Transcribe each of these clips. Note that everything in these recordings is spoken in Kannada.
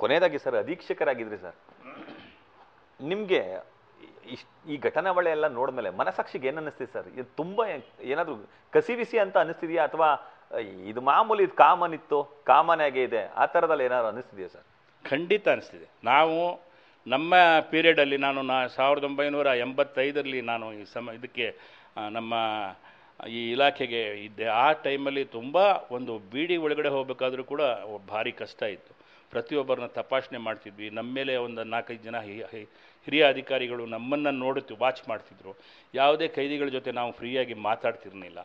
ಕೊನೆಯದಾಗಿ ಸರ್, ಅಧೀಕ್ಷಕರಾಗಿದ್ರಿ ಸರ್, ನಿಮಗೆ ಈ ಘಟನಾವಳಿ ಎಲ್ಲ ನೋಡಿದ್ಮೇಲೆ ಮನಸಾಕ್ಷಿಗೆ ಏನು ಅನ್ನಿಸ್ತಿದೆ ಸರ್? ಇದು ತುಂಬ ಏನಾದರೂ ಕಸಿವಿಸಿ ಅಂತ ಅನ್ನಿಸ್ತಿದೆಯಾ, ಅಥವಾ ಇದು ಮಾಮೂಲಿ, ಇದು ಕಾಮನ್ ಇತ್ತು, ಕಾಮನ್ ಆಗೇ ಇದೆ, ಆ ಥರದಲ್ಲಿ ಏನಾದ್ರು ಅನ್ನಿಸ್ತಿದೆಯಾ ಸರ್? ಖಂಡಿತ ಅನ್ನಿಸ್ತಿದೆ. ನಾವು ನಮ್ಮ ಪೀರಿಯಡಲ್ಲಿ ನಾನು 1985ರಲ್ಲಿ ನಾನು ಇದಕ್ಕೆ ನಮ್ಮ ಈ ಇಲಾಖೆಗೆ ಇದ್ದೆ. ಆ ಟೈಮಲ್ಲಿ ತುಂಬ ಒಂದು ಬೀಡಿ ಒಳಗಡೆ ಹೋಗಬೇಕಾದ್ರೂ ಕೂಡ ಭಾರಿ ಕಷ್ಟ ಇತ್ತು. ಪ್ರತಿಯೊಬ್ಬರನ್ನ ತಪಾಸಣೆ ಮಾಡ್ತಿದ್ವಿ. ನಮ್ಮ ಮೇಲೆ ಒಂದು 4-5 ಜನ ಹಿರಿಯ ಅಧಿಕಾರಿಗಳು ನಮ್ಮನ್ನು ನೋಡುತ್ತಿ ವಾಚ್ ಮಾಡ್ತಿದ್ರು. ಯಾವುದೇ ಕೈದಿಗಳ ಜೊತೆ ನಾವು ಫ್ರೀಯಾಗಿ ಮಾತಾಡ್ತಿರ್ಲಿಲ್ಲ.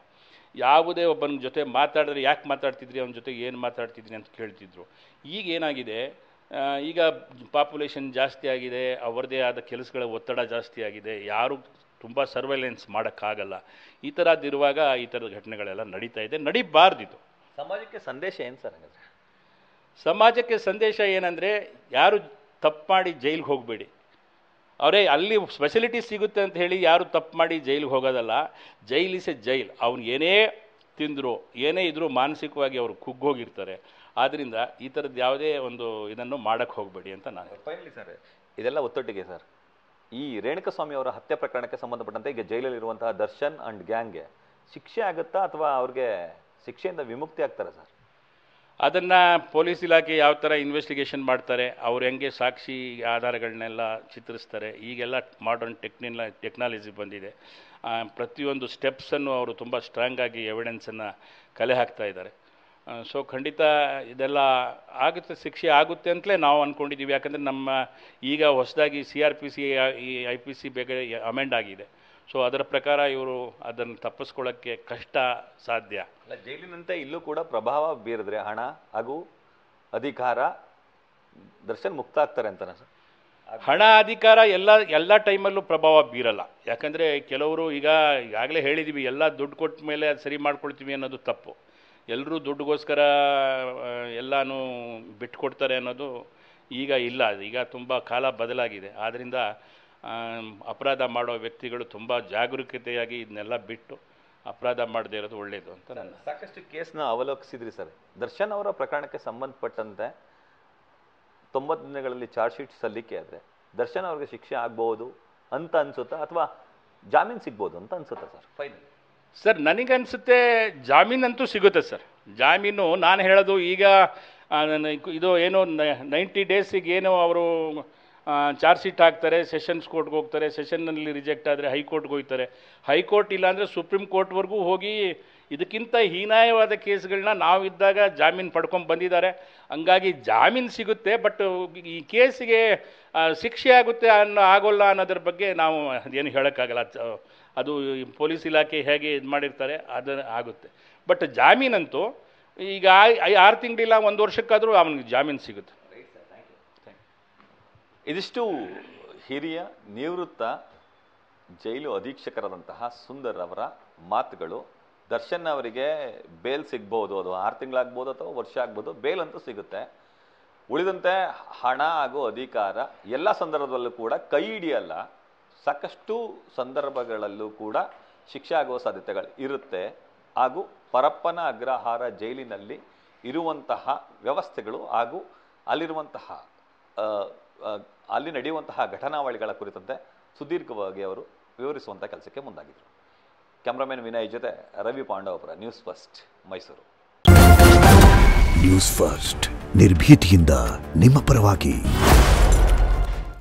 ಯಾವುದೇ ಒಬ್ಬನ ಜೊತೆ ಮಾತಾಡಿದ್ರೆ ಯಾಕೆ ಮಾತಾಡ್ತಿದ್ರಿ, ಅವನ ಜೊತೆ ಏನು ಮಾತಾಡ್ತಿದ್ರಿ ಅಂತ ಕೇಳ್ತಿದ್ರು. ಈಗ ಏನಾಗಿದೆ, ಈಗ ಪಾಪ್ಯುಲೇಷನ್ ಜಾಸ್ತಿ ಆಗಿದೆ, ಅವರದೇ ಆದ ಕೆಲಸಗಳ ಒತ್ತಡ ಜಾಸ್ತಿ ಆಗಿದೆ, ಯಾರು ತುಂಬ ಸರ್ವೆಲೆನ್ಸ್ ಮಾಡೋಕ್ಕಾಗಲ್ಲ. ಈ ಥರದ್ದಿರುವಾಗ ಈ ಥರದ ಘಟನೆಗಳೆಲ್ಲ ನಡೀತಾ ಇದೆ, ನಡೀಬಾರ್ದಿತ್ತು. ಸಮಾಜಕ್ಕೆ ಸಂದೇಶ ಏನು ಸರ್ ಹಾಗಾದರೆ? ಸಮಾಜಕ್ಕೆ ಸಂದೇಶ ಏನಂದರೆ, ಯಾರು ತಪ್ಪು ಮಾಡಿ ಜೈಲಿಗೆ ಹೋಗಬೇಡಿ. ಅವರೇ ಅಲ್ಲಿ ಫೆಸಿಲಿಟಿ ಸಿಗುತ್ತೆ ಅಂತ ಹೇಳಿ ಯಾರು ತಪ್ಪು ಮಾಡಿ ಜೈಲಿಗೆ ಹೋಗೋದಲ್ಲ. Jail is a jail. ಅವ್ನು ಏನೇ ತಿಂದರು ಏನೇ ಇದ್ದರೂ ಮಾನಸಿಕವಾಗಿ ಅವರು ಕುಗ್ಗೋಗಿರ್ತಾರೆ. ಆದ್ದರಿಂದ ಈ ಥರದ್ದು ಯಾವುದೇ ಒಂದು ಇದನ್ನು ಮಾಡೋಕ್ಕೆ ಹೋಗಬೇಡಿ ಅಂತ ನಾನು ಫೈನಲಿ ಸರ್, ಇದೆಲ್ಲ ಒತ್ತೊಟ್ಟಿಗೆ ಸರ್, ಈ ರೇಣುಕಾಸ್ವಾಮಿ ಅವರ ಹತ್ಯೆ ಪ್ರಕರಣಕ್ಕೆ ಸಂಬಂಧಪಟ್ಟಂತೆ ಈಗ ಜೈಲಲ್ಲಿರುವಂತಹ ದರ್ಶನ್ ಅಂಡ್ ಗ್ಯಾಂಗ್ಗೆ ಶಿಕ್ಷೆ ಆಗುತ್ತಾ, ಅಥವಾ ಅವ್ರಿಗೆ ಶಿಕ್ಷೆಯಿಂದ ವಿಮುಕ್ತಿ ಆಗ್ತಾರೆ ಸರ್? ಅದನ್ನು ಪೊಲೀಸ್ ಇಲಾಖೆ ಯಾವ ಥರ ಇನ್ವೆಸ್ಟಿಗೇಷನ್ ಮಾಡ್ತಾರೆ, ಅವ್ರು ಹೆಂಗೆ ಸಾಕ್ಷಿ ಆಧಾರಗಳನ್ನೆಲ್ಲ ಚಿತ್ರಿಸ್ತಾರೆ. ಈಗೆಲ್ಲ ಮಾಡರ್ನ್ ಟೆಕ್ನಾಲಜಿ ಬಂದಿದೆ. ಪ್ರತಿಯೊಂದು ಸ್ಟೆಪ್ಸನ್ನು ಅವರು ತುಂಬ ಸ್ಟ್ರಾಂಗಾಗಿ ಎವಿಡೆನ್ಸನ್ನು ಕಲೆ ಹಾಕ್ತಾ ಇದ್ದಾರೆ. ಸೊ ಖಂಡಿತ ಇದೆಲ್ಲ ಆಗುತ್ತೆ, ಶಿಕ್ಷೆ ಆಗುತ್ತೆ ಅಂತಲೇ ನಾವು ಅಂದ್ಕೊಂಡಿದ್ದೀವಿ. ಯಾಕಂದರೆ ನಮ್ಮ ಈಗ ಹೊಸದಾಗಿ CRPC IPC ಬೇಗ ಅಮೆಂಡ್ ಆಗಿದೆ. ಸೊ ಅದರ ಪ್ರಕಾರ ಇವರು ಅದನ್ನು ತಪ್ಪಿಸ್ಕೊಳ್ಳೋಕ್ಕೆ ಕಷ್ಟ ಸಾಧ್ಯ. ಅಲ್ಲ, ಜೈಲಿನಂತೆ ಇಲ್ಲೂ ಕೂಡ ಪ್ರಭಾವ ಬೀರಿದ್ರೆ ಹಣ ಹಾಗೂ ಅಧಿಕಾರ ದರ್ಶನ್ ಮುಕ್ತ ಆಗ್ತಾರೆ ಅಂತನಾ ಸರ್? ಹಣ ಅಧಿಕಾರ ಎಲ್ಲ ಟೈಮಲ್ಲೂ ಪ್ರಭಾವ ಬೀರಲ್ಲ. ಯಾಕಂದರೆ ಕೆಲವರು ಈಗಾಗಲೇ ಹೇಳಿದ್ದೀವಿ, ಎಲ್ಲ ದುಡ್ಡು ಕೊಟ್ಟ ಮೇಲೆ ಅದು ಸರಿ ಮಾಡ್ಕೊಳ್ತೀವಿ ಅನ್ನೋದು ತಪ್ಪು. ಎಲ್ಲರೂ ದುಡ್ಡುಗೋಸ್ಕರ ಎಲ್ಲನೂ ಬಿಟ್ಕೊಡ್ತಾರೆ ಅನ್ನೋದು ಈಗ ಇಲ್ಲ. ಈಗ ತುಂಬ ಕಾಲ ಬದಲಾಗಿದೆ. ಆದ್ದರಿಂದ ಅಪರಾಧ ಮಾಡೋ ವ್ಯಕ್ತಿಗಳು ತುಂಬ ಜಾಗರೂಕತೆಯಾಗಿ ಇದನ್ನೆಲ್ಲ ಬಿಟ್ಟು ಅಪರಾಧ ಮಾಡದೇ ಇರೋದು ಒಳ್ಳೆಯದು ಅಂತ ನನ್ನ. ಸಾಕಷ್ಟು ಕೇಸ್ನ ಅವಲೋಕಿಸಿದ್ರಿ ಸರ್. ದರ್ಶನ್ ಅವರ ಪ್ರಕರಣಕ್ಕೆ ಸಂಬಂಧಪಟ್ಟಂತೆ 90 ದಿನಗಳಲ್ಲಿ ಚಾರ್ಜ್ ಶೀಟ್ ಸಲ್ಲಿಕೆ ಆದರೆ ದರ್ಶನ್ ಅವ್ರಿಗೆ ಶಿಕ್ಷೆ ಆಗ್ಬೋದು ಅಂತ ಅನ್ಸುತ್ತಾ, ಅಥವಾ ಜಾಮೀನು ಸಿಗ್ಬೋದು ಅಂತ ಅನ್ಸುತ್ತಾ ಸರ್ ಫೈನಲ್? ಸರ್ ನನಗನ್ಸುತ್ತೆ ಜಾಮೀನಂತೂ ಸಿಗುತ್ತೆ ಸರ್. ಜಾಮೀನು ನಾನು ಹೇಳೋದು ಈಗ ಇದು ಏನೋ 90 ಡೇಸಿಗೆ ಏನೋ ಅವರು ಚಾರ್ಜ್ ಶೀಟ್ ಹಾಕ್ತಾರೆ, ಸೆಷನ್ಸ್ ಕೋರ್ಟ್ಗೆ ಹೋಗ್ತಾರೆ, ಸೆಷನ್ನಲ್ಲಿ ರಿಜೆಕ್ಟ್ ಆದರೆ ಹೈಕೋರ್ಟ್ಗೆ ಹೋಗ್ತಾರೆ. ಹೈಕೋರ್ಟ್ ಇಲ್ಲಾಂದರೆ ಸುಪ್ರೀಂ ಕೋರ್ಟ್ವರೆಗೂ ಹೋಗಿ ಇದಕ್ಕಿಂತ ಹೀನಾಯವಾದ ಕೇಸ್ಗಳನ್ನ ನಾವಿದ್ದಾಗ ಜಾಮೀನು ಪಡ್ಕೊಂಡು ಬಂದಿದ್ದಾರೆ. ಹಂಗಾಗಿ ಜಾಮೀನು ಸಿಗುತ್ತೆ. ಬಟ್ ಈ ಕೇಸಿಗೆ ಶಿಕ್ಷೆ ಆಗುತ್ತೆ ಆಗೋಲ್ಲ ಅನ್ನೋದ್ರ ಬಗ್ಗೆ ನಾವು ಅದೇನು ಹೇಳೋಕ್ಕಾಗಲ್ಲ. ಅದು ಪೊಲೀಸ್ ಇಲಾಖೆ ಹೇಗೆ ಇದು ಮಾಡಿರ್ತಾರೆ ಅದು ಆಗುತ್ತೆ. ಬಟ್ ಜಾಮೀನಂತೂ ಈಗ 6 ತಿಂಗಳಿಲ್ಲ 1 ವರ್ಷಕ್ಕಾದರೂ ಅವನಿಗೆ ಜಾಮೀನು ಸಿಗುತ್ತೆ. ಇದಿಷ್ಟು ಹಿರಿಯ ನಿವೃತ್ತ ಜೈಲು ಅಧೀಕ್ಷಕರಾದಂತಹ ಸುಂದರ್ ಅವರ ಮಾತುಗಳು. ದರ್ಶನ್ ಅವರಿಗೆ ಬೇಲ್ ಸಿಗ್ಬೋದು, ಅದು 6 ತಿಂಗಳಾಗ್ಬೋದು ಅಥವಾ ವರ್ಷ ಆಗ್ಬೋದು, ಬೇಲ್ ಅಂತೂ ಸಿಗುತ್ತೆ. ಉಳಿದಂತೆ ಹಣ ಹಾಗೂ ಅಧಿಕಾರ ಎಲ್ಲ ಸಂದರ್ಭದಲ್ಲೂ ಕೂಡ ಕೈ ಹಿಡಿಯಲ್ಲ. ಸಾಕಷ್ಟು ಸಂದರ್ಭಗಳಲ್ಲೂ ಕೂಡ ಶಿಕ್ಷೆ ಆಗುವ ಸಾಧ್ಯತೆಗಳು ಇರುತ್ತೆ. ಹಾಗೂ ಪರಪ್ಪನ ಅಗ್ರಹಾರ ಜೈಲಿನಲ್ಲಿ ಇರುವಂತಹ ವ್ಯವಸ್ಥೆಗಳು ಹಾಗೂ ಅಲ್ಲಿ ನಡೆಯುವಂತಹ ಘಟನಾವಳಿಗಳ ಕುರಿತಂತೆ ಸುದೀರ್ಘವಾಗಿ ಅವರು ವಿವರಿಸುವಂಥ ಕೆಲಸಕ್ಕೆ ಮುಂದಾಗಿದ್ದರು. ಕ್ಯಾಮ್ರಾಮನ್ ವಿನಯ್ ಜೊತೆ Ravi Pandavapura, news first, Mysuru. News first, ನಿರ್ಭೀತಿಯಿಂದ ನಿಮ್ಮ ಪರವಾಗಿ.